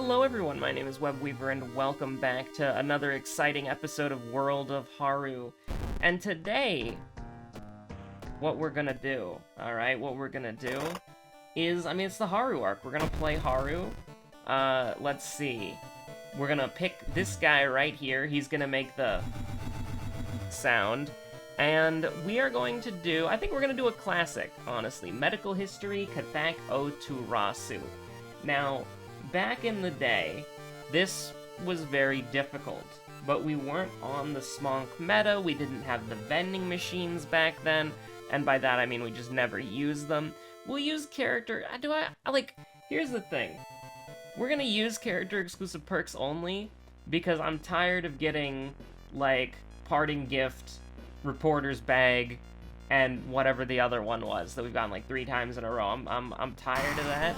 Hello everyone, my name is Webweaver and welcome back to another exciting episode of World of Haru. And today, what we're gonna do, is, it's the Haru arc. We're gonna play Haru. Let's see. We're gonna pick this guy right here. He's gonna make the sound. And we are going to do, I think we're gonna do a classic, honestly. Medical History, Katak O Rasu. Now, back in the day, this was very difficult, but we weren't on the Smonk meta, we didn't have the vending machines back then, and by that I mean we just never used them. We'll use character, here's the thing. We're gonna use character exclusive perks only, because I'm tired of getting, parting gift, reporter's bag, and whatever the other one was that we've gotten 3 times in a row. I'm tired of that.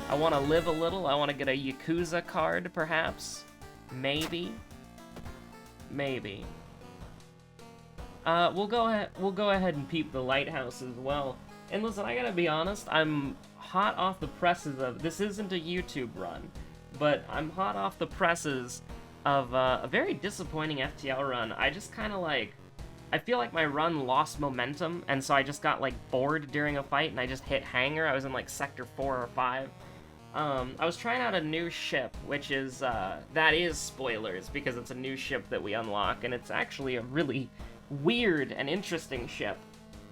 I want to live a little. I want to get a Yakuza card, perhaps. Maybe. We'll go ahead and peep the lighthouse as well. And listen, I gotta be honest, I'm hot off the presses of... This isn't a YouTube run, but I'm hot off the presses of a very disappointing FTL run. I just kind of I feel like my run lost momentum, and so I just got bored during a fight, and I just hit hanger. I was in sector 4 or 5. I was trying out a new ship, which is, that is spoilers, because it's a new ship that we unlock, and it's actually a really weird and interesting ship.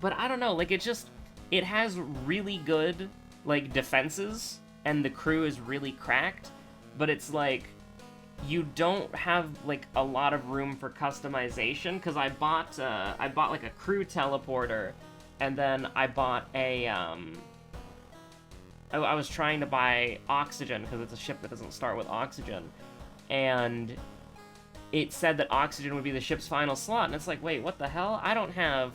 But I don't know, it has really good, defenses, and the crew is really cracked, but it's you don't have, a lot of room for customization, because I bought a crew teleporter, and then I bought a, I was trying to buy oxygen, because it's a ship that doesn't start with oxygen, and it said that oxygen would be the ship's final slot, and it's wait, what the hell? I don't have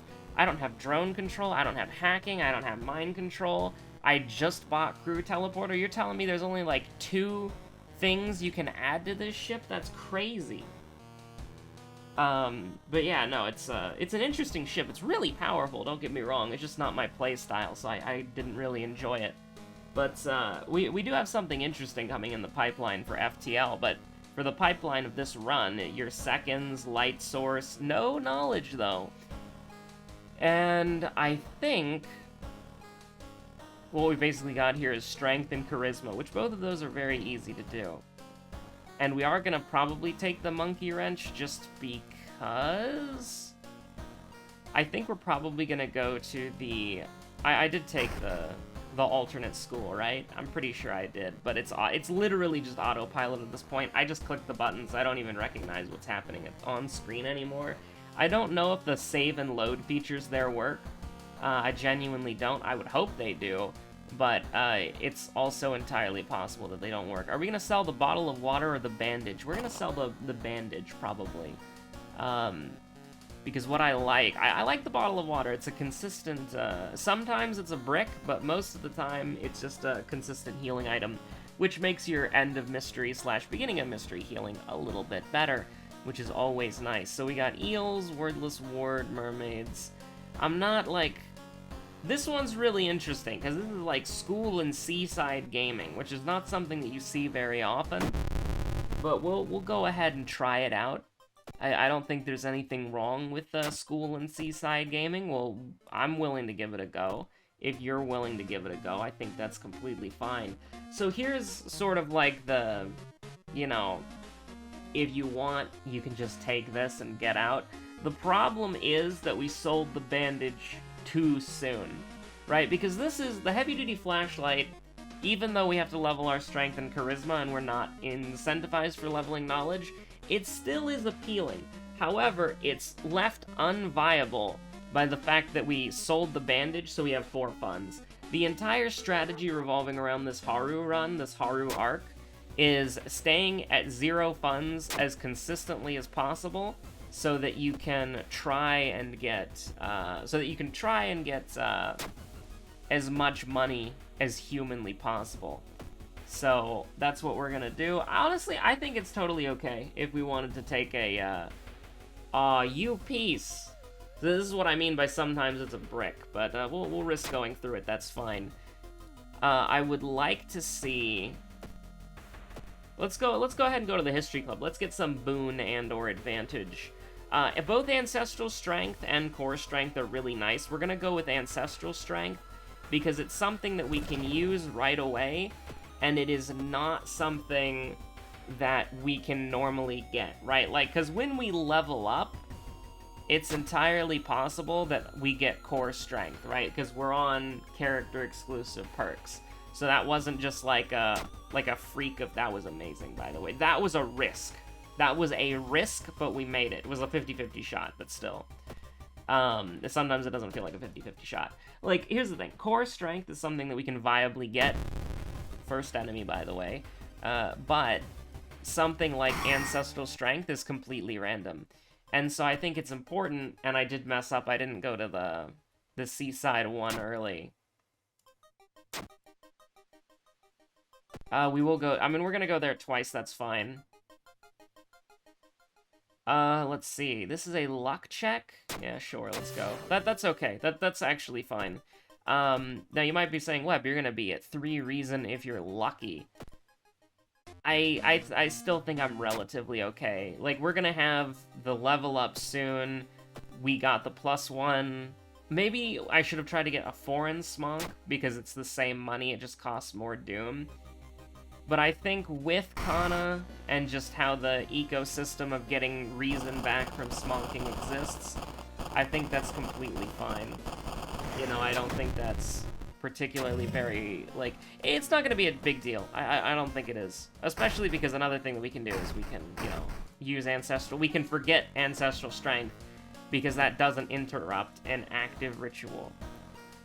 drone control, I don't have hacking, I don't have mind control, I just bought crew teleporter. You're telling me there's only 2 things you can add to this ship? That's crazy. But yeah, no, it's an interesting ship. It's really powerful, don't get me wrong, it's just not my play style, so I didn't really enjoy it. But, we do have something interesting coming in the pipeline for FTL, but for the pipeline of this run, your seconds, light source, no knowledge, though. And I think what we basically got here is strength and charisma, which both of those are very easy to do. And we are gonna probably take the monkey wrench just because... I think we're probably gonna go to the... I did take the alternate school, right? I'm pretty sure I did, but it's literally just autopilot at this point. I just click the buttons. I don't even recognize what's happening on screen anymore. I don't know if the save and load features there work. I genuinely don't. I would hope they do, but it's also entirely possible that they don't work. Are we gonna sell the bottle of water or the bandage? We're gonna sell the bandage, probably. Because what I like the bottle of water. It's a consistent, sometimes it's a brick, but most of the time it's just a consistent healing item, which makes your end of mystery / beginning of mystery healing a little bit better, which is always nice. So we got eels, wordless ward, mermaids. I'm not this one's really interesting, because this is school and seaside gaming, which is not something that you see very often, but we'll go ahead and try it out. I don't think there's anything wrong with school and seaside gaming. Well, I'm willing to give it a go. If you're willing to give it a go, I think that's completely fine. So here's sort of the, if you want, you can just take this and get out. The problem is that we sold the bandage too soon, right? Because this is the heavy-duty flashlight. Even though we have to level our strength and charisma and we're not incentivized for leveling knowledge, it still is appealing. However, it's left unviable by the fact that we sold the bandage, so we have 4 funds. The entire strategy revolving around this Haru run, this Haru arc, is staying at 0 funds as consistently as possible, so that you can try and get, as much money as humanly possible. So that's what we're gonna do. Honestly, I think it's totally okay if we wanted to take a, you piece. So this is what I mean by sometimes it's a brick, but we'll risk going through it, that's fine. I would like to see... Let's go ahead and go to the History Club. Let's get some boon and or advantage. Both Ancestral Strength and Core Strength are really nice. We're gonna go with Ancestral Strength because it's something that we can use right away, and it is not something that we can normally get, right? Like, because when we level up, it's entirely possible that we get Core Strength, right? Because we're on character-exclusive perks. So that wasn't just like a freak of... That was amazing, by the way. That was a risk. That was a risk, but we made it. It was a 50-50 shot, but still. Sometimes it doesn't feel like a 50-50 shot. Like, here's the thing. Core Strength is something that we can viably get. First enemy, by the way. But something like Ancestral Strength is completely random. And so I think it's important, and I did mess up. I didn't go to the Seaside one early. We will go... I mean, we're gonna go there twice, that's fine. Let's see. This is a luck check? Yeah, sure, let's go. That's okay. That's actually fine. Now you might be saying, Web, you're gonna be at 3 reason if you're lucky. I still think I'm relatively okay. Like, we're gonna have the level up soon. We got the +1. Maybe I should have tried to get a foreign smonk, because it's the same money, it just costs more doom. But I think with Kana, and just how the ecosystem of getting reason back from smonking exists, I think that's completely fine. You know, I don't think that's particularly very, like, it's not gonna be a big deal. I don't think it is. Especially because another thing that we can do is we can, you know, use we can forget Ancestral Strength, because that doesn't interrupt an active ritual.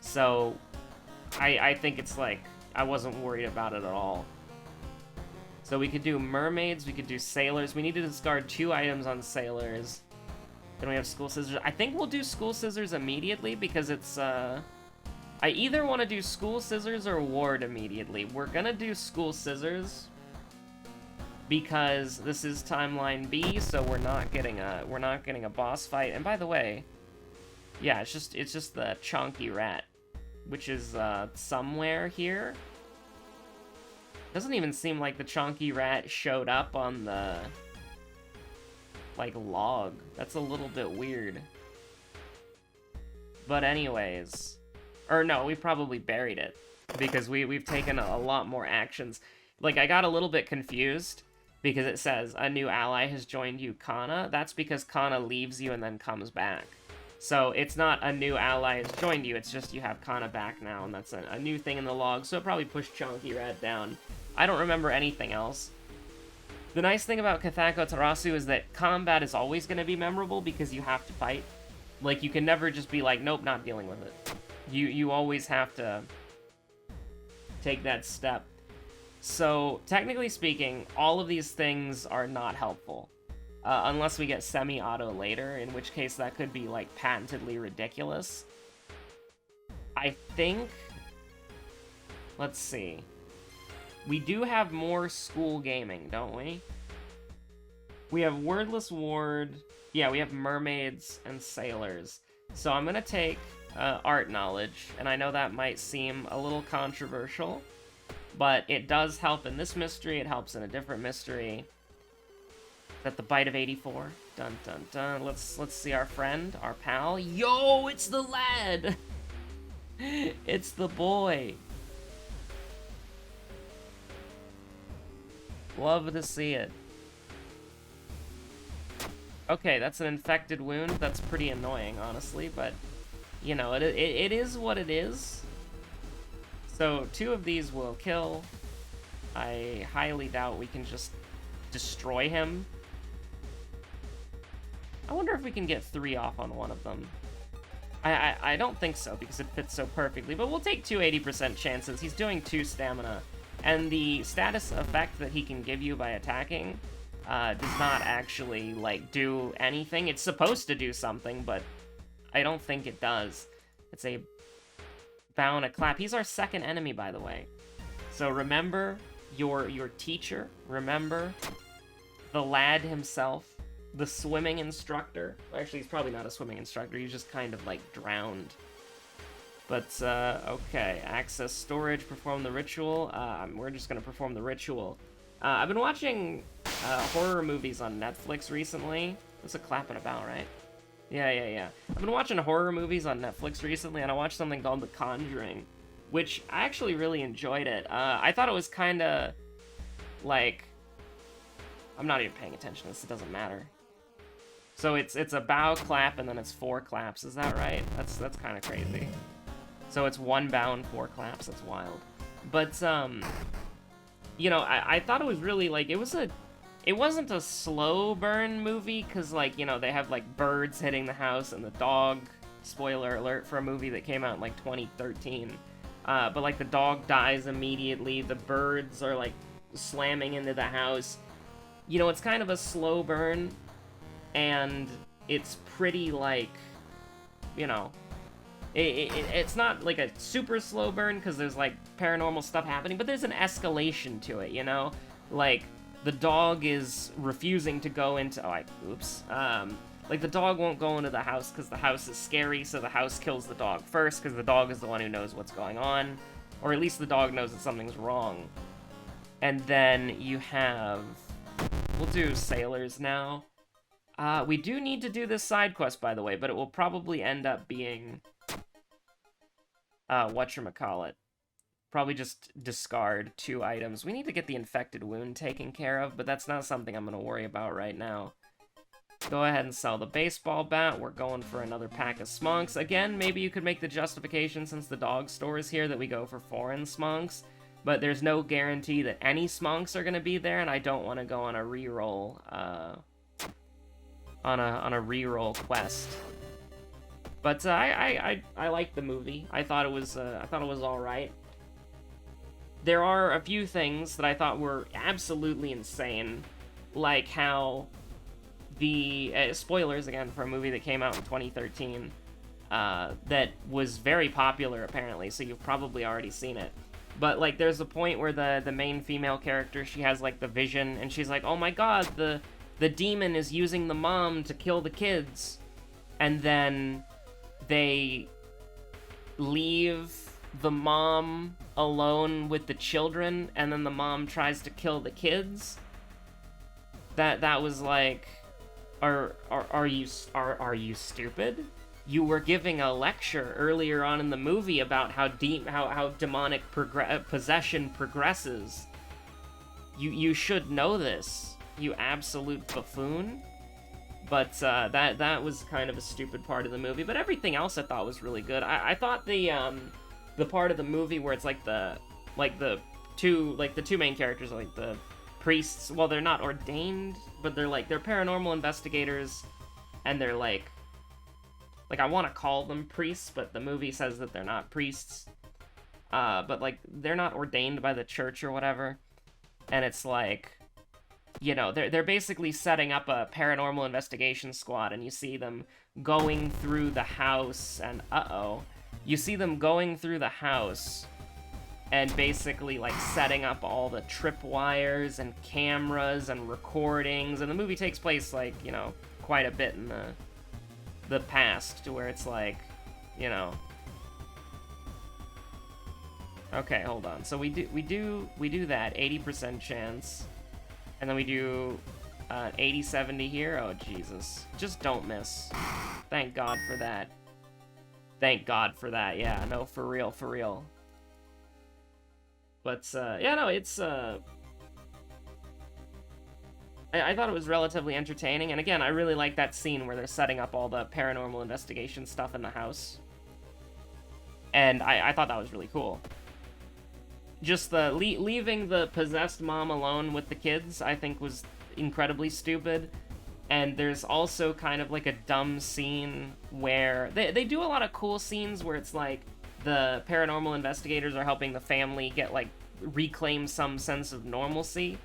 So, I think it's like, I wasn't worried about it at all. So we could do mermaids, we could do sailors. We need to discard 2 items on sailors. Then we have school scissors. I think we'll do school scissors immediately because it's, I either want to do school scissors or ward immediately. We're gonna do school scissors because this is timeline B, so we're not getting a boss fight. And by the way, yeah, it's just the chonky rat, which is somewhere here. Doesn't even seem like the chonky rat showed up on the like log. That's a little bit weird. But anyways, or no, we probably buried it because we've taken a lot more actions. Like, I got a little bit confused because it says a new ally has joined you, Kana. That's because Kana leaves you and then comes back. So it's not a new ally has joined you, it's just you have Kana back now, and that's a new thing in the log, so it probably pushed Chonky Rat down. I don't remember anything else. The nice thing about Kathako Tarasu is that combat is always going to be memorable because you have to fight. Like, you can never just be like, nope, not dealing with it. You always have to take that step. So, technically speaking, all of these things are not helpful. Unless we get semi-auto later, in which case that could be, like, patently ridiculous. I think... Let's see. We do have more school gaming, don't we? We have Wordless Ward. Yeah, we have mermaids and sailors. So I'm gonna take art knowledge, and I know that might seem a little controversial, but it does help in this mystery, it helps in a different mystery. Is that the Bite of 84? Dun dun dun. Let's see our friend, our pal. Yo, it's the lad! It's the boy. Love to see it. Okay, that's an infected wound. That's pretty annoying, honestly, but, you know, it is what it is. So, 2 of these will kill. I highly doubt we can just destroy him. I wonder if we can get 3 off on one of them. I don't think so, because it fits so perfectly, but we'll take 2 80% chances. He's doing 2 stamina, and the status effect that he can give you by attacking does not actually, like, do anything. It's supposed to do something, but I don't think it does. It's a bow and a clap. He's our second enemy, by the way. So remember your teacher. Remember the lad himself. The swimming instructor. Actually, he's probably not a swimming instructor. He's just kind of, like, drowned. But, okay. Access storage, perform the ritual. We're just gonna perform the ritual. I've been watching horror movies on Netflix recently. That's a clapping about, right? Yeah. I've been watching horror movies on Netflix recently, and I watched something called The Conjuring, which I actually really enjoyed it. I thought it was kind of like... I'm not even paying attention to this, it doesn't matter. So it's a bow clap, and then it's 4 claps, is that right? That's kind of crazy. So it's 1 bow and 4 claps, that's wild. But, you know, I thought it was really, like, it wasn't a slow burn movie, because, like, you know, they have, like, birds hitting the house and the dog, spoiler alert for a movie that came out in, like, 2013. But, like, the dog dies immediately, the birds are, like, slamming into the house. You know, it's kind of a slow burn, and it's pretty, like, you know, it's not, like, a super slow burn, because there's, like, paranormal stuff happening, but there's an escalation to it, you know? Like, the dog is refusing to go into... like, the dog won't go into the house because the house is scary, so the house kills the dog first, because the dog is the one who knows what's going on. Or at least the dog knows that something's wrong. And then you have... We'll do sailors now. We do need to do this side quest, by the way, but it will probably end up being... whatchamacallit. Probably just discard 2 items. We need to get the infected wound taken care of, but that's not something I'm going to worry about right now. Go ahead and sell the baseball bat. We're going for another pack of smonks. Again, maybe you could make the justification, since the dog store is here, that we go for foreign smonks. But there's no guarantee that any smonks are going to be there, and I don't want to go on a reroll, on a reroll quest. But I liked the movie. I thought it was all right. There are a few things that I thought were absolutely insane, like how the spoilers again for a movie that came out in 2013 that was very popular apparently, so you've probably already seen it. But like, there's a point where the main female character, she has like the vision, and she's like, "Oh my god, the demon is using the mom to kill the kids," and then they leave the mom alone with the children, and then the mom tries to kill the kids. That was like, are you stupid? You were giving a lecture earlier on in the movie about how demonic possession progresses. You should know this, you absolute buffoon. But that was kind of a stupid part of the movie. But everything else I thought was really good. I thought the part of the movie where it's like the two main characters are like the priests. Well, they're not ordained, but they're paranormal investigators, and they're like I want to call them priests, but the movie says that they're not priests. But like, they're not ordained by the church or whatever, and it's like, you know, they're basically setting up a paranormal investigation squad, and you see them going through the house, and you see them going through the house and basically like setting up all the tripwires and cameras and recordings, and the movie takes place like, you know, quite a bit in the past, to where it's like, you know. Okay, hold on. So we do that 80% chance. And then we do 80-70 here. Oh, Jesus. Just don't miss. Thank God for that. Thank God for that. Yeah, no, for real, for real. But, yeah, no, it's, I thought it was relatively entertaining. And again, I really like that scene where they're setting up all the paranormal investigation stuff in the house. And I thought that was really cool. Just the leaving the possessed mom alone with the kids, I think, was incredibly stupid. And there's also kind of like a dumb scene where they do a lot of cool scenes where it's like the paranormal investigators are helping the family get like reclaim some sense of normalcy.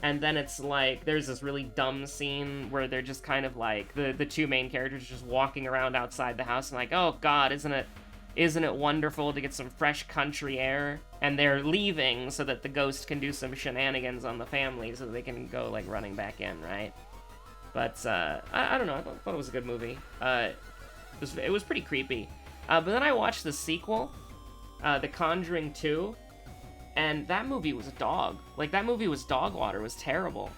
And then it's like there's this really dumb scene where they're just kind of like the two main characters just walking around outside the house and like, "Oh God, isn't it wonderful to get some fresh country air?" And they're leaving so that the ghost can do some shenanigans on the family so that they can go, like, running back in, right? But, I don't know, I thought it was a good movie. It was pretty creepy. But then I watched the sequel, The Conjuring 2, And that movie was a dog. Like, that movie was dog water. It was terrible.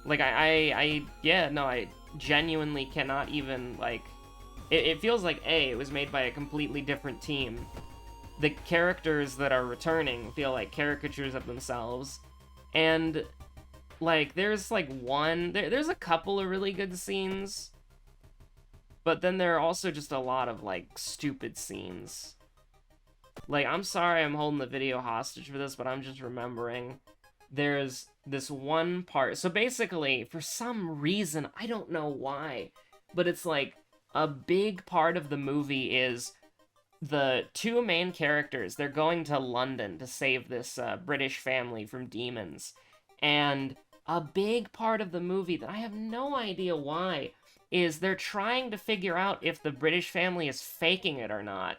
Like, yeah, no, I genuinely cannot even, like... It feels like, A, it was made by a completely different team. The characters that are returning feel like caricatures of themselves. And, like, there's, like, there's a couple of really good scenes. But then there are also just a lot of, like, stupid scenes. Like, I'm sorry I'm holding the video hostage for this, but I'm just remembering. There's this one part. So basically, for some reason, I don't know why, but it's like a big part of the movie is the two main characters. They're going to London to save this British family from demons. And a big part of the movie that I have no idea why is they're trying to figure out if the British family is faking it or not.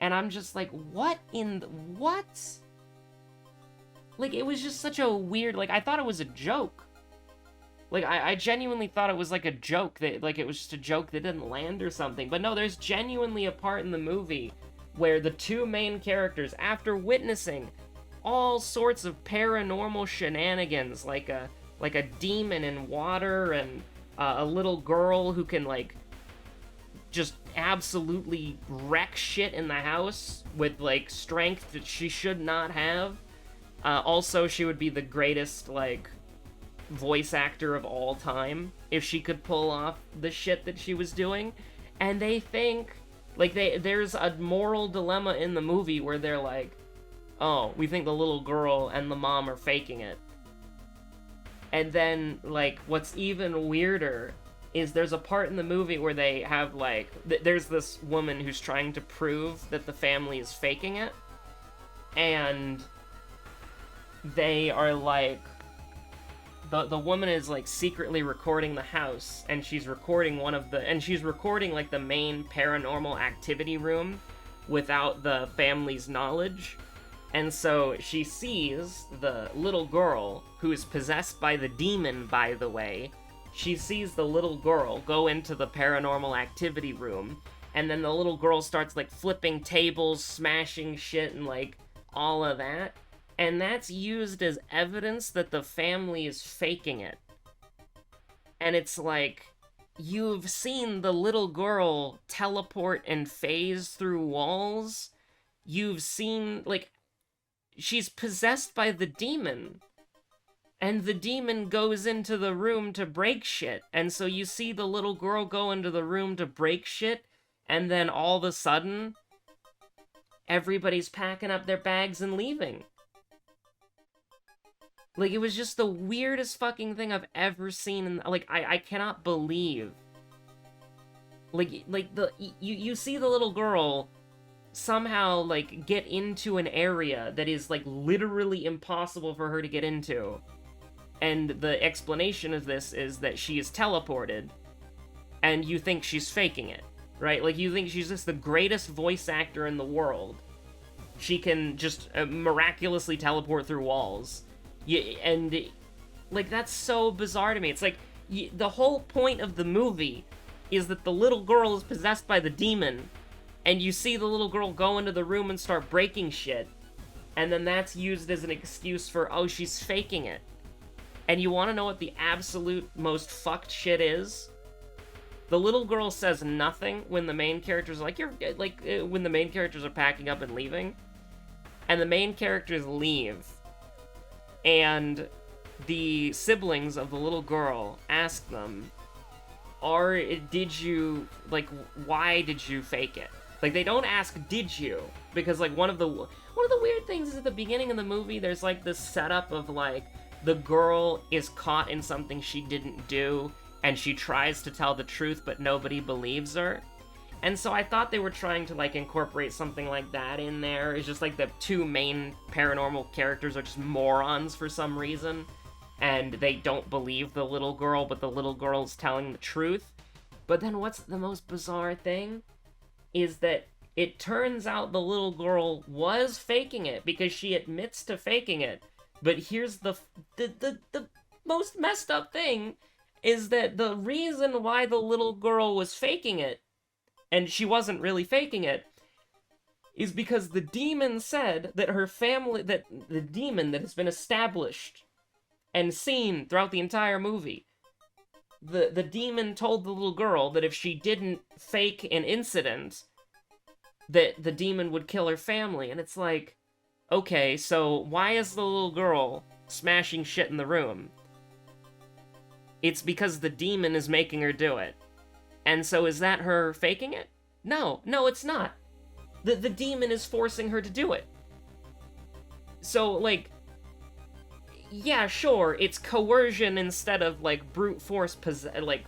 And I'm just like, what? Like, it was just such a weird, like, I thought it was a joke. Like, I genuinely thought it was, like, a joke, that, like, it was just a joke that didn't land or something. But no, there's genuinely a part in the movie where the two main characters, after witnessing all sorts of paranormal shenanigans, like a demon in water and a little girl who can, like, just absolutely wreck shit in the house with, like, strength that she should not have. Also, she would be the greatest, like, voice actor of all time if she could pull off the shit that she was doing. And they think, like, there's a moral dilemma in the movie where they're like, oh, we think the little girl and the mom are faking it. And then, like, what's even weirder is there's a part in the movie where they have, like, there's this woman who's trying to prove that the family is faking it. And they are, like, the woman is, like, secretly recording the house, and she's recording like, the main paranormal activity room without the family's knowledge. And so she sees the little girl, who is possessed by the demon, by the way. She sees the little girl go into the paranormal activity room, and then the little girl starts, like, flipping tables, smashing shit, and, like, all of that. And that's used as evidence that the family is faking it. And it's like, you've seen the little girl teleport and phase through walls. You've seen, like, she's possessed by the demon. And the demon goes into the room to break shit. And so you see the little girl go into the room to break shit, and then all of a sudden, everybody's packing up their bags and leaving. Like, it was just the weirdest fucking thing I've ever seen. And, like, I cannot believe. Like you see the little girl somehow, like, get into an area that is, like, literally impossible for her to get into. And the explanation of this is that she is teleported, and you think she's faking it, right? Like, you think she's just the greatest voice actor in the world. She can just miraculously teleport through walls. And, like, that's so bizarre to me. It's like, the whole point of the movie is that the little girl is possessed by the demon, and you see the little girl go into the room and start breaking shit, and then that's used as an excuse for, oh, she's faking it. And you want to know what the absolute most fucked shit is? The little girl says nothing when the main characters are like, when the main characters are packing up and leaving. And the main characters leave. And the siblings of the little girl ask them, why did you fake it? Like, they don't ask, did you? Because, like, one of the weird things is at the beginning of the movie, there's, like, this setup of, like, the girl is caught in something she didn't do, and she tries to tell the truth, but nobody believes her. And so I thought they were trying to, like, incorporate something like that in there. It's just, like, the two main paranormal characters are just morons for some reason, and they don't believe the little girl, but the little girl's telling the truth. But then what's the most bizarre thing is that it turns out the little girl was faking it, because she admits to faking it. But here's the most messed up thing, is that the reason why the little girl was faking it, and she wasn't really faking it, is because the demon said that her family, that the demon that has been established and seen throughout the entire movie, the demon told the little girl that if she didn't fake an incident, that the demon would kill her family. And it's like, okay, so why is the little girl smashing shit in the room? It's because the demon is making her do it. And so is that her faking it? No, it's not. The demon is forcing her to do it. So, like, yeah, sure, it's coercion instead of, like, brute force, the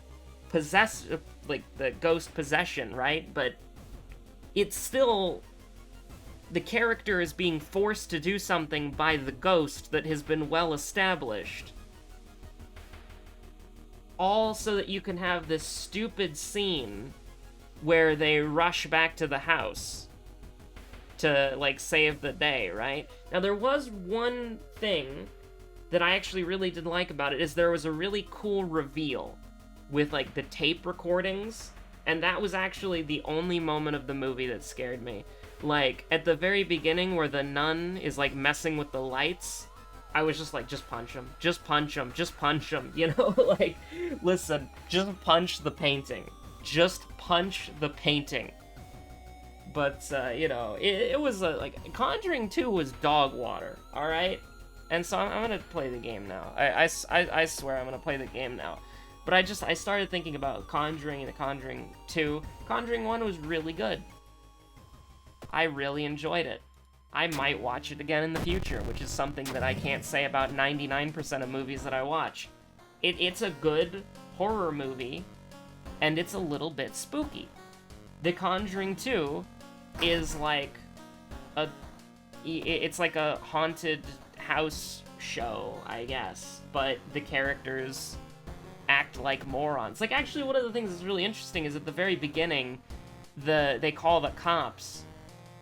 ghost possession, right? But it's still, the character is being forced to do something by the ghost that has been well established. All so that you can have this stupid scene where they rush back to the house to, like, save the day, right? Now, there was one thing that I actually really did like about it, is there was a really cool reveal with, like, the tape recordings, and that was actually the only moment of the movie that scared me. Like, at the very beginning where the nun is, like, messing with the lights, I was just like, just punch him, just punch him, just punch him, you know? Like, listen, just punch the painting. Just punch the painting. But, you know, it was, like, Conjuring 2 was dog water, alright? And so I'm gonna play the game now. I swear I'm gonna play the game now. But I started thinking about Conjuring and the Conjuring 2. Conjuring 1 was really good. I really enjoyed it. I might watch it again in the future, which is something that I can't say about 99% of movies that I watch. It's a good horror movie, and it's a little bit spooky. The Conjuring 2 is like it's like a haunted house show, I guess, but the characters act like morons. Like, actually, one of the things that's really interesting is at the very beginning, they call the cops,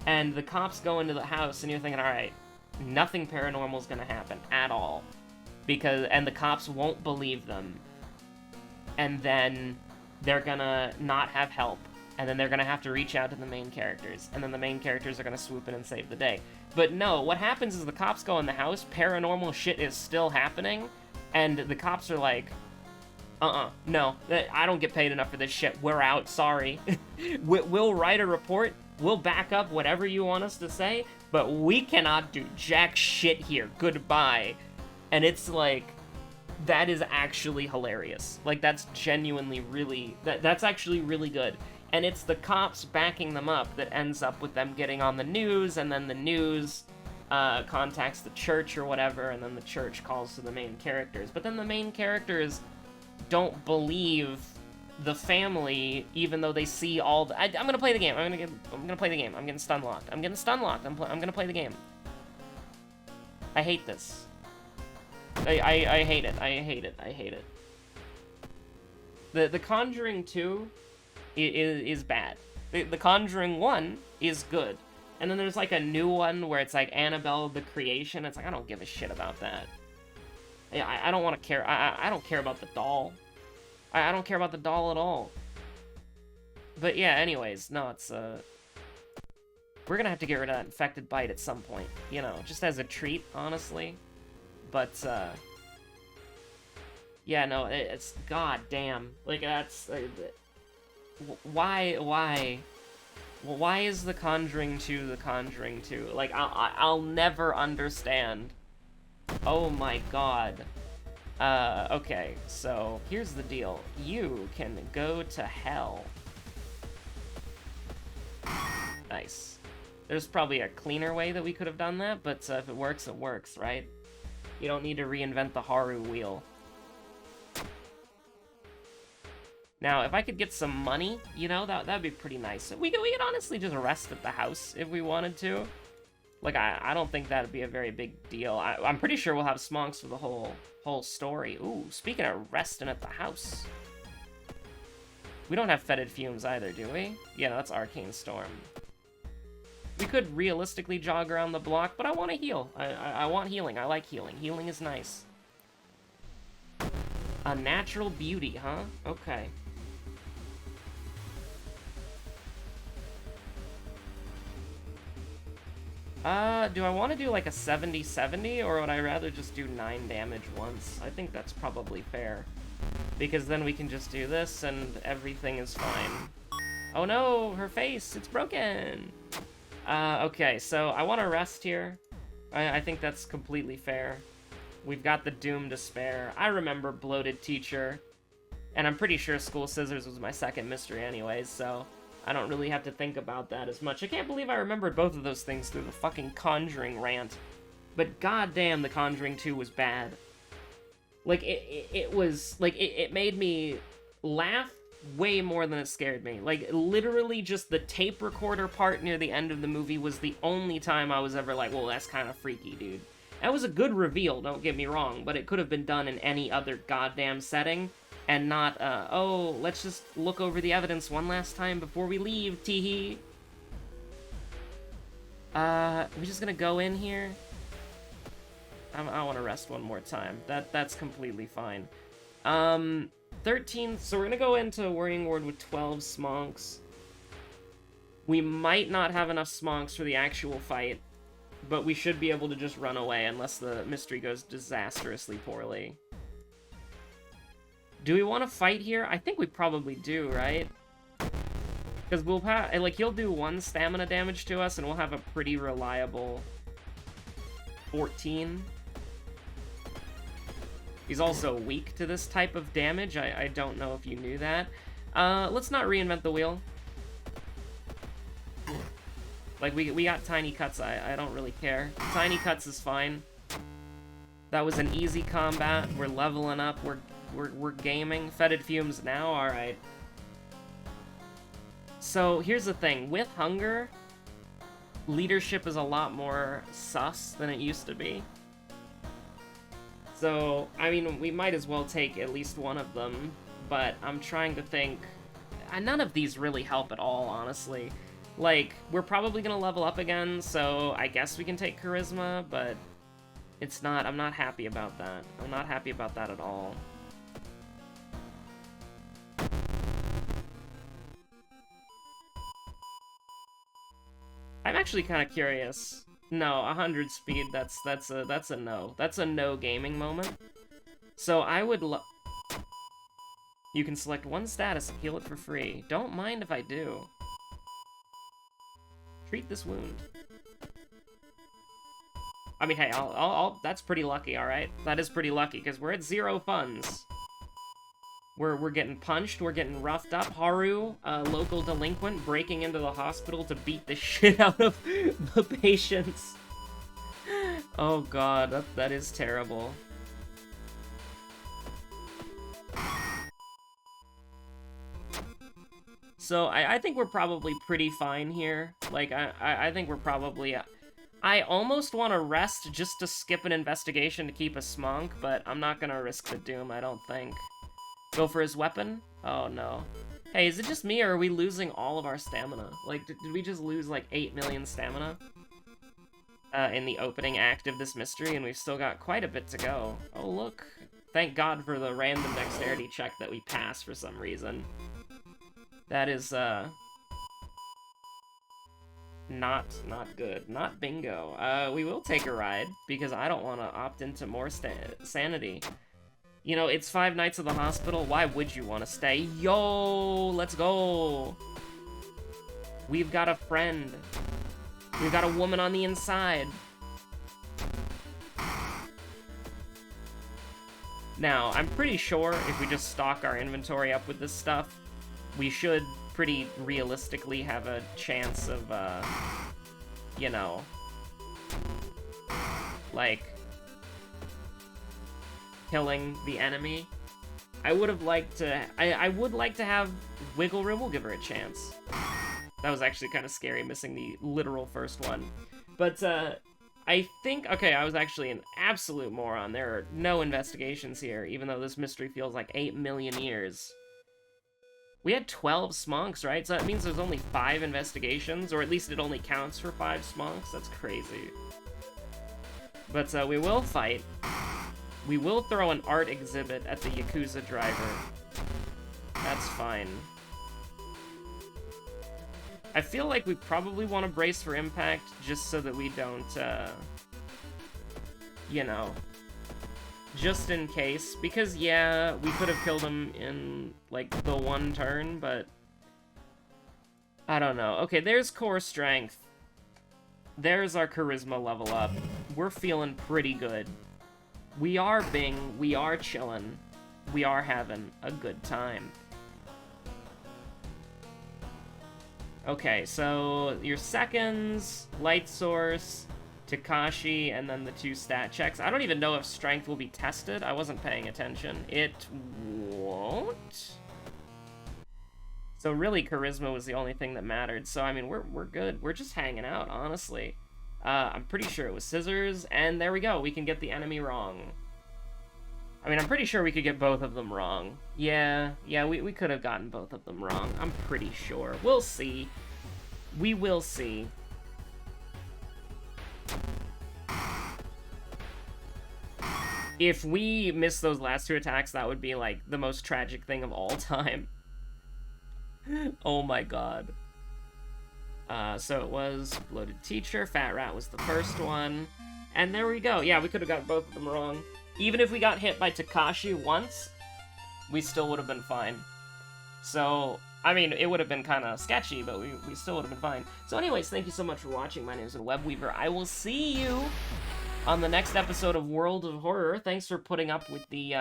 and the cops go into the house, and you're thinking, alright, nothing paranormal is gonna happen at all. And the cops won't believe them. And then they're gonna not have help. And then they're gonna have to reach out to the main characters. And then the main characters are gonna swoop in and save the day. But no, what happens is the cops go in the house, paranormal shit is still happening, and the cops are like, no, I don't get paid enough for this shit, we're out, sorry. We'll write a report, we'll back up whatever you want us to say, but we cannot do jack shit here, goodbye. And it's like, that is actually hilarious. Like, that's genuinely really, that's actually really good. And it's the cops backing them up that ends up with them getting on the news, and then the news contacts the church or whatever, and then the church calls to the main characters. But then the main characters don't believe the family, even though they see all the... I'm gonna play the game. I'm gonna play the game. I'm getting Stunlocked. I'm gonna play the game. I hate this. I hate it. I hate it. I hate it. The Conjuring 2 is bad. The Conjuring 1 is good. And then there's like a new one where it's like Annabelle the Creation. It's like, I don't give a shit about that. I don't want to care. I don't care about the doll. I don't care about the doll at all. But yeah, anyways, no, it's, we're gonna have to get rid of that infected bite at some point. You know, just as a treat, honestly. But, yeah, no, it's, goddamn. Like, that's, why is The Conjuring 2 The Conjuring 2? Like, I'll never understand. Oh my god. Okay, so here's the deal. You can go to hell. Nice. There's probably a cleaner way that we could have done that, but if it works, right? You don't need to reinvent the Haru wheel. Now, if I could get some money, you know, that'd be pretty nice. We could honestly just rest at the house if we wanted to. Like, I don't think that'd be a very big deal. I'm pretty sure we'll have smonks for the whole story. Ooh, speaking of resting at the house. We don't have fetid fumes either, do we? Yeah, no, that's Arcane Storm. We could realistically jog around the block, but I want to heal. I want healing. I like healing. Healing is nice. A natural beauty, huh? Okay. Do I want to do like a 70-70, or would I rather just do 9 damage once? I think that's probably fair. Because then we can just do this and everything is fine. Oh no, her face, it's broken! Okay, so I want to rest here. I think that's completely fair. We've got the Doom to spare. I remember Bloated Teacher. And I'm pretty sure School Scissors was my second mystery anyways, so I don't really have to think about that as much. I can't believe I remembered both of those things through the fucking Conjuring rant. But goddamn, the Conjuring 2 was bad. Like, it was, like, it made me laugh way more than it scared me. Like, literally just the tape recorder part near the end of the movie was the only time I was ever like, well, that's kind of freaky, dude. That was a good reveal, don't get me wrong, but it could have been done in any other goddamn setting, and not, oh, let's just look over the evidence one last time before we leave, teehee. We're just gonna go in here. I want to rest one more time. That's completely fine. 13, so we're gonna go into Worrying Ward with 12 smonks. We might not have enough smonks for the actual fight, but we should be able to just run away unless the mystery goes disastrously poorly. Do we want to fight here? I think we probably do, right? Because we'll have, like, he'll do 1 stamina damage to us, and we'll have a pretty reliable 14. He's also weak to this type of damage. I don't know if you knew that. Let's not reinvent the wheel. Like, we got tiny cuts. I don't really care. Tiny cuts is fine. That was an easy combat. We're leveling up. We're gaming. Fetid fumes now. All right. So here's the thing. With hunger, leadership is a lot more sus than it used to be. So, I mean, we might as well take at least one of them, but I'm trying to think. None of these really help at all, honestly. Like, we're probably gonna level up again, so I guess we can take Charisma, but it's not, I'm not happy about that. I'm not happy about that at all. I'm actually kind of curious. No, 100 speed, that's a no. That's a no gaming moment. So I would you can select 1 status and heal it for free. Don't mind if I do. Treat this wound. I mean, hey, that's pretty lucky, alright? That is pretty lucky, because we're at 0 funds. We're getting punched, we're getting roughed up. Haru, a local delinquent, breaking into the hospital to beat the shit out of the patients. Oh god, that is terrible. So, I think we're probably pretty fine here. Like, I think we're probably... I almost want to rest just to skip an investigation to keep a smonk, but I'm not gonna risk the doom, I don't think. Go for his weapon? Oh no. Hey, is it just me, or are we losing all of our stamina? Like, did we just lose like 8 million stamina? In the opening act of this mystery, and we've still got quite a bit to go. Oh look. Thank God for the random dexterity check that we passed for some reason. That is, not good. Not bingo. We will take a ride, because I don't want to opt into more sanity. You know, it's 5 nights of the hospital. Why would you want to stay? Yo, let's go. We've got a friend. We've got a woman on the inside. Now, I'm pretty sure if we just stock our inventory up with this stuff, we should pretty realistically have a chance of, you know, like, killing the enemy. I would have liked to, I would like to have wiggle room. We'll give her a chance. That was actually kind of scary, missing the literal first one. But, I think, okay, I was actually an absolute moron. There are no investigations here, even though this mystery feels like 8 million years. We had 12 smonks, right? So that means there's only 5 investigations, or at least it only counts for 5 smonks. That's crazy. But, we will fight. We will throw an art exhibit at the Yakuza driver. That's fine. I feel like we probably want to brace for impact just so that we don't, you know, just in case. Because, yeah, we could have killed him in, like, the one turn, but I don't know. Okay, there's core strength. There's our charisma level up. We're feeling pretty good. We are Bing. We are chillin'. We are having a good time. Okay, so your seconds, light source, Takashi, and then the 2 stat checks. I don't even know if strength will be tested. I wasn't paying attention. It won't? So really, charisma was the only thing that mattered. So, I mean, we're good. We're just hanging out, honestly. I'm pretty sure it was scissors, and there we go. We can get the enemy wrong. I mean, I'm pretty sure we could get both of them wrong. Yeah, we could have gotten both of them wrong. I'm pretty sure. We'll see. We will see. If we miss those last 2 attacks, that would be, like, the most tragic thing of all time. Oh my god. So it was Bloated Teacher, Fat Rat was the first one. And there we go. Yeah, we could have got both of them wrong. Even if we got hit by Takashi once, we still would have been fine. So, I mean, it would have been kind of sketchy, but we still would have been fine. So anyways, thank you so much for watching. My name is Webweaver. I will see you on the next episode of World of Horror. Thanks for putting up with the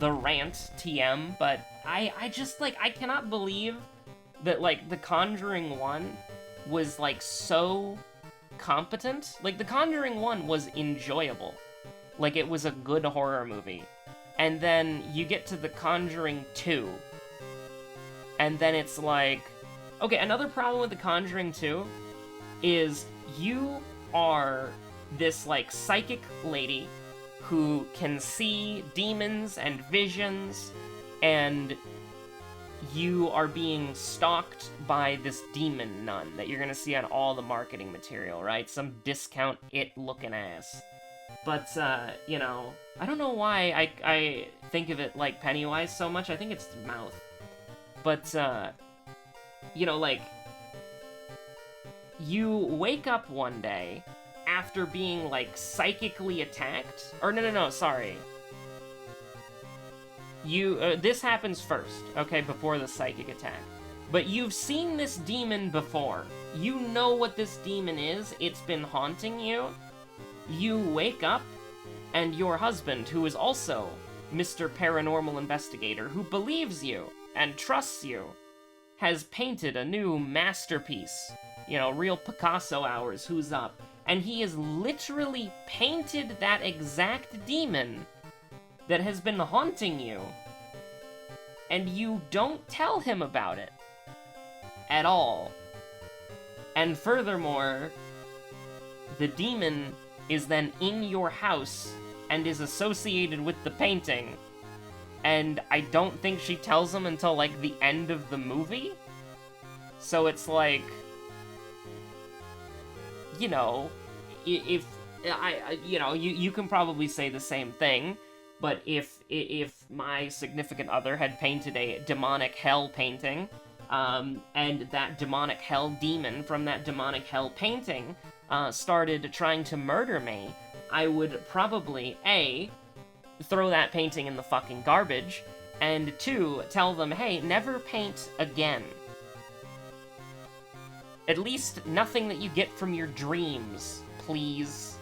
rant, TM. But I just, like, I cannot believe that, like, The Conjuring 1 was, like, so competent. Like, The Conjuring 1 was enjoyable. Like, it was a good horror movie. And then you get to The Conjuring 2. And then it's like... Okay, another problem with The Conjuring 2 is you are this, like, psychic lady who can see demons and visions, and you are being stalked by this demon nun that you're gonna see on all the marketing material, right? Some discount it-looking ass. But, you know, I don't know why I think of it like Pennywise so much. I think it's the mouth. But, you know, like, you wake up one day after being, like, psychically attacked. Or, no, sorry. This happens first, okay, before the psychic attack. But you've seen this demon before. You know what this demon is. It's been haunting you. You wake up, and your husband, who is also Mr. Paranormal Investigator, who believes you and trusts you, has painted a new masterpiece. You know, real Picasso hours, who's up? And he has literally painted that exact demon that has been haunting you, and you don't tell him about it at all. And furthermore, the demon is then in your house and is associated with the painting, and I don't think she tells him until, like, the end of the movie? So it's like, you know, if you know, you can probably say the same thing, but if my significant other had painted a demonic hell painting, and that demonic hell demon from that demonic hell painting started trying to murder me, I would probably, A, throw that painting in the fucking garbage, and 2, tell them, hey, never paint again. At least nothing that you get from your dreams, please.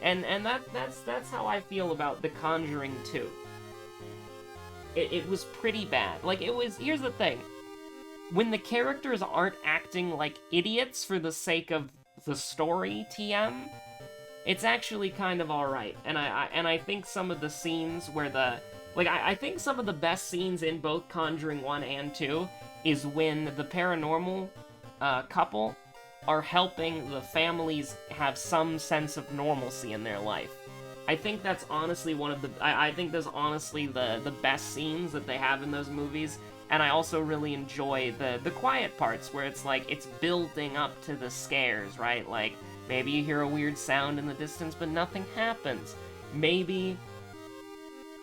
And that's how I feel about The Conjuring 2. It was pretty bad. Like, it was... Here's the thing. When the characters aren't acting like idiots for the sake of the story, TM, it's actually kind of alright. And I think some of the scenes where the... Like, I think some of the best scenes in both Conjuring 1 and 2 is when the paranormal couple are helping the families have some sense of normalcy in their life. I think that's honestly one of the... I think that's honestly the best scenes that they have in those movies, and I also really enjoy the quiet parts where it's like, it's building up to the scares, right? Like, maybe you hear a weird sound in the distance, but nothing happens. Maybe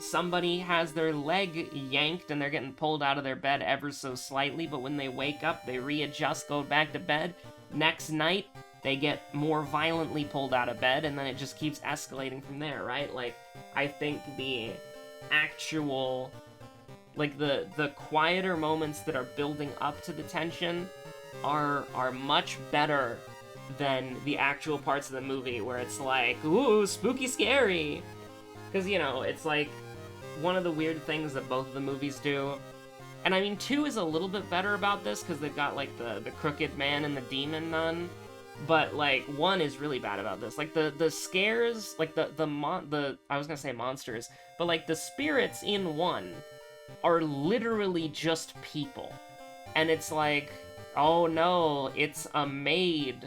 somebody has their leg yanked and they're getting pulled out of their bed ever so slightly, but when they wake up, they readjust, go back to bed. Next night, they get more violently pulled out of bed, and then it just keeps escalating from there, right? Like, I think the actual, like, the quieter moments that are building up to the tension are much better than the actual parts of the movie where it's like, ooh, spooky scary. Because, you know, it's like one of the weird things that both of the movies do. And I mean, 2 is a little bit better about this because they've got, like, the crooked man and the demon nun. But, like, 1 is really bad about this. Like, the scares, like, I was gonna say monsters, but, like, the spirits in 1 are literally just people. And it's like, oh no, it's a maid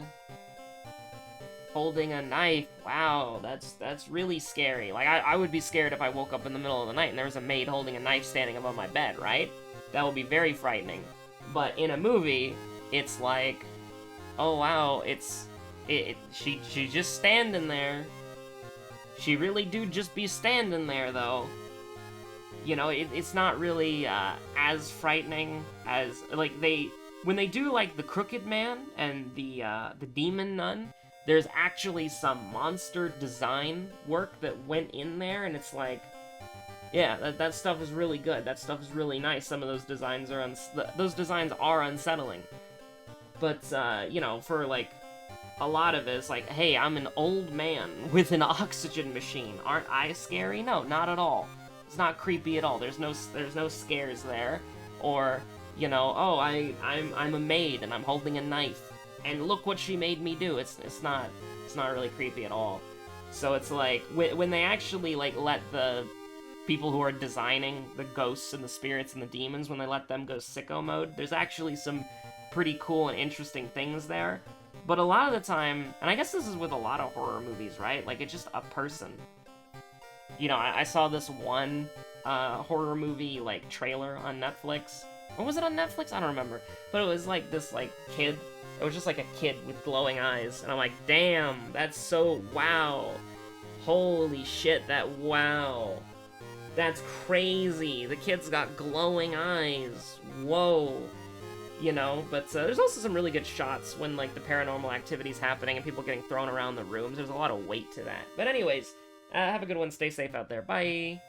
holding a knife. Wow, that's really scary. Like, I would be scared if I woke up in the middle of the night and there was a maid holding a knife standing above my bed, right? That would be very frightening. But in a movie, it's like, oh wow, she's just standing there. She really do just be standing there, though. You know, it's not really as frightening as, like, when they do, like, the crooked man and the demon nun, there's actually some monster design work that went in there, and it's like, yeah, that stuff is really good. That stuff is really nice. Some of those designs are unsettling. But, you know, for, like, a lot of it, it's like, hey, I'm an old man with an oxygen machine. Aren't I scary? No, not at all. It's not creepy at all. There's no scares there. Or, you know, oh, I'm a maid and I'm holding a knife, and look what she made me do. It's not really creepy at all. So it's like, when they actually, like, let the people who are designing the ghosts and the spirits and the demons, when they let them go sicko mode, there's actually some pretty cool and interesting things there. But a lot of the time, and I guess this is with a lot of horror movies, right? Like, it's just a person. You know, I saw this one horror movie, like, trailer on Netflix. Or was it on Netflix? I don't remember. But it was, like, this, like, kid. It was just, like, a kid with glowing eyes. And I'm like, damn, that's so wow. Holy shit, wow. That's crazy. The kid's got glowing eyes. Whoa. You know, but there's also some really good shots when, like, the paranormal activity's happening and people getting thrown around the rooms. There's a lot of weight to that. But anyways, have a good one. Stay safe out there. Bye!